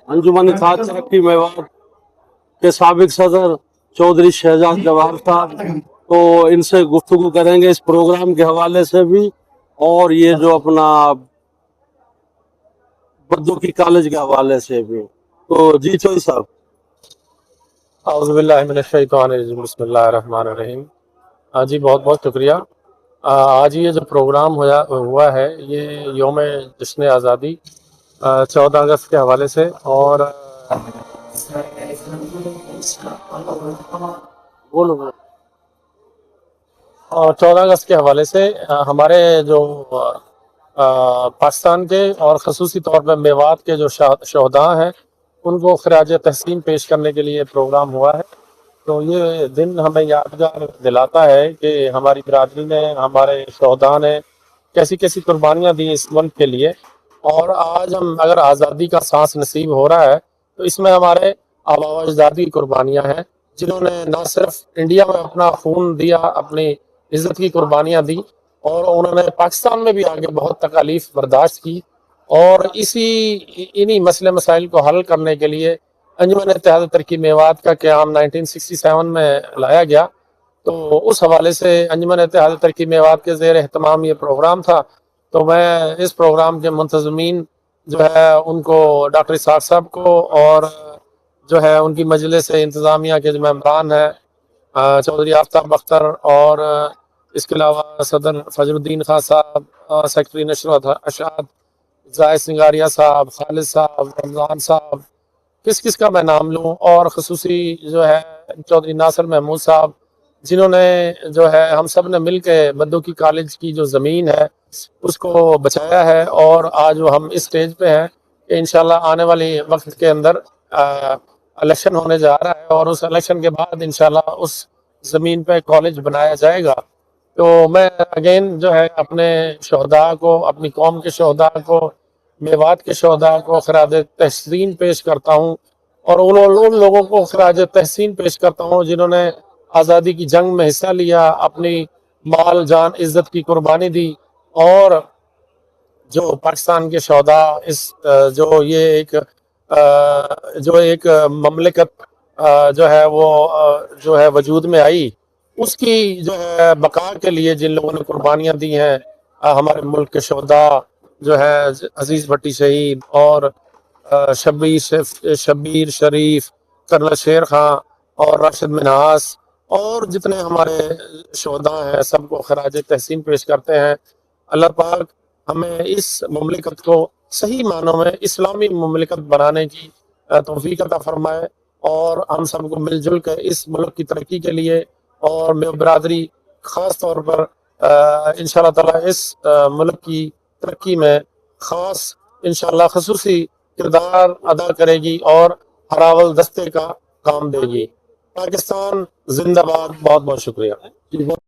अंजुमन खाद तरक्की मेवात के साबिक सदर चौधरी शहजाद जवाहर साहब, तो इनसे गुफ्तगू करेंगे इस प्रोग्राम के हवाले से भी, और ये जो अपना बद्दुकी कॉलेज के हवाले से भी। तो जी चौधरी साहब। औज़ुबिल्लाहि मिनश्शैतानिर्रजीम, बिस्मिल्लाहिर्रहमानिर्रहीम। जी बहुत बहुत शुक्रिया। आज ये जो प्रोग्राम हुआ है ये योम जश्न आज़ादी 14 अगस्त के हवाले से, और बोलो बोलो। 14 अगस्त के हवाले से हमारे जो पाकिस्तान के और ख़ुसूसी तौर पर मेवात के जो शहदा हैं उनको खराज तहसीन पेश करने के लिए प्रोग्राम हुआ है। तो ये दिन हमें यादगार दिलाता है कि हमारी बिरादरी ने, हमारे शहदा ने कैसी कैसी कुर्बानियाँ दी इस मुल्क के लिए, और आज हम अगर आज़ादी का सांस नसीब हो रहा है तो इसमें हमारे आबा व अजदाद की कुर्बानियाँ हैं, जिन्होंने न सिर्फ इंडिया में अपना खून दिया, अपनी इज़्ज़त की कुर्बानियाँ दी, और उन्होंने पाकिस्तान में भी आगे बहुत तकालीफ बर्दाश्त की, और इन्हीं मसले मसाइल को हल करने के लिए अंजुमन इत्तेहाद तरक्की मेवात का क़याम 1967 में लाया गया। तो उस हवाले से अंजुमन इत्तेहाद तरक्की मेवात के ज़ेर एहतमाम ये प्रोग्राम था। तो मैं इस प्रोग्राम के मुंतज़मीन जो है उनको डॉक्टर इसहाक़ साहब को, और जो है उनकी मजलिस इंतज़ामिया के जो मेंबरान हैं चौधरी आफ्ताब अख्तर, और इसके अलावा सदर फजरुद्दीन खान साहब, सेक्रेटरी नशर अशाद, जाहिद सिंगारिया साहब, खालिद साहब, रमज़ान साहब, किस का मैं नाम लूँ, और ख़ुसूसी जो है चौधरी नासिर महमूद साहब, जिन्होंने जो है हम सब ने मिल के बद्दुकी कॉलेज की जो ज़मीन है उसको बचाया है, और आज वो हम इस स्टेज पे हैं कि इंशाल्लाह आने वाली वक्त के अंदर इलेक्शन होने जा रहा है, और उस इलेक्शन के बाद इंशाल्लाह उस ज़मीन पे कॉलेज बनाया जाएगा। तो मैं अगेन जो है अपने शहदा को, अपनी कौम के शहदा को, मेवात के शहदा को खराज तहसीन पेश करता हूँ, और उन लोगों को खराज तहसीन पेश करता हूँ जिन्होंने आज़ादी की जंग में हिस्सा लिया, अपनी माल जान इज़्ज़त की कुर्बानी दी, और जो पाकिस्तान के शहदा इस जो एक ममलिकत जो है वो जो है वजूद में आई, उसकी जो है बका के लिए जिन लोगों ने कुर्बानियाँ दी हैं, हमारे मुल्क के शहदा जो है अजीज़ भट्टी शहीद, और शब्बीर शरीफ, कर्नल शेर खां, और राशिद मिन्हास, और जितने हमारे शहदा हैं सबको खराज तहसीन पेश करते हैं। अल्लाह पाक हमें इस ममलिकत को सही मानों में इस्लामी ममलिकत बनाने की तौफीक अता फरमाए, और हम सबको मिलजुल कर इस मुल्क की तरक्की के लिए, और मेरी बिरादरी ख़ास तौर पर इंशाअल्लाह ताला इस मुल्क की तरक्की में ख़ास इंशाअल्लाह ख़ुसूसी किरदार अदा करेगी और हरावल दस्ते का काम देगी। पाकिस्तान जिंदाबाद। बहुत बहुत शुक्रिया।